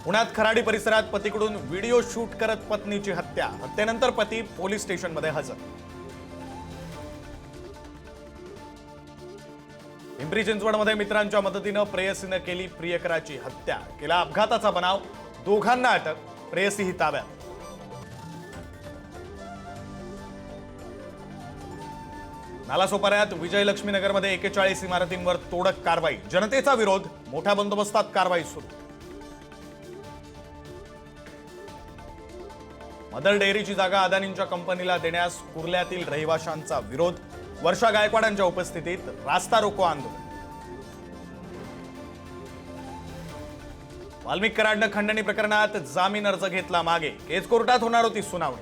पुण्यात खराडी परिसरात पतीकडून video shoot करत पत्नीची हत्या. हत्येनंतर पती पोलीस स्टेशनमध्ये हजर. पिंपरी चिंचवडमध्ये मित्रांच्या मदतीने प्रेयसीने केली प्रियकराची हत्या. केला अपघाताचा बनाव. दोघांना अटक. प्रेयसी ही ताब्यात. नालासोपाऱ्यात विजयलक्ष्मीनगरमध्ये 41 इमारतींवर तोडक कारवाई. जनतेचा विरोध. मोठ्या बंदोबस्तात कारवाई सुरू. मदर डेअरीची जागा अदानींच्या कंपनीला देण्यास कुर्ल्यातील रहिवाशांचा विरोध. वर्षा गायकवाडांच्या उपस्थितीत रास्ता रोको आंदोलन. वाल्मिक कराडनं खंडणी प्रकरणात जामीन अर्ज घेतला मागे. केज कोर्टात होणार होती सुनावणी.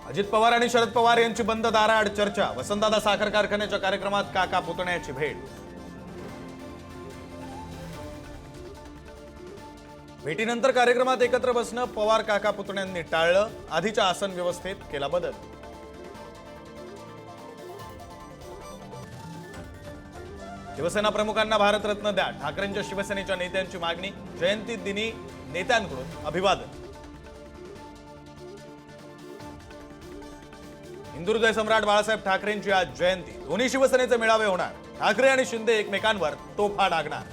अजित पवार आणि शरद पवार यांची बंद दाराआड चर्चा. वसंतदादा साखर कारखान्याच्या कार्यक्रमात काका पुतण्याची भेट. भेटीनंतर कार्यक्रमात एकत्र बसणं पवार काका पुतण्यांनी टाळलं. आधीच्या आसन व्यवस्थेत केला बदल. शिवसेना प्रमुखांना भारतरत्न द्या. ठाकरेंच्या शिवसेनेच्या नेत्यांची मागणी. जयंती दिनी नेत्यांकडून अभिवादन. हिंदू हृदय सम्राट बाळासाहेब ठाकरेंची आज जयंती. दोन्ही शिवसेनेचे मेळावे होणार. ठाकरे आणि शिंदे एकमेकांवर तोफा डागणार.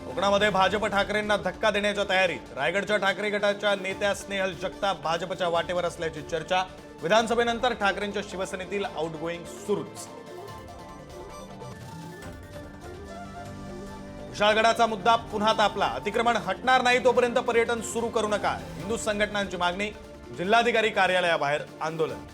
कोकणामध्ये भाजप ठाकरेंना धक्का देण्याच्या तयारीत. रायगडच्या ठाकरे गटाच्या नेत्या स्नेहल जगताप भाजपच्या वाटेवर असल्याची चर्चा. विधानसभेनंतर ठाकरेंच्या शिवसेनेतील आउटगोईंग सुरूच. विशाळगडाचा मुद्दा पुन्हा तापला. अतिक्रमण हटणार नाही तोपर्यंत पर्यटन सुरू करू नका. हिंदू संघटनांची मागणी. जिल्हाधिकारी कार्यालयाबाहेर आंदोलन.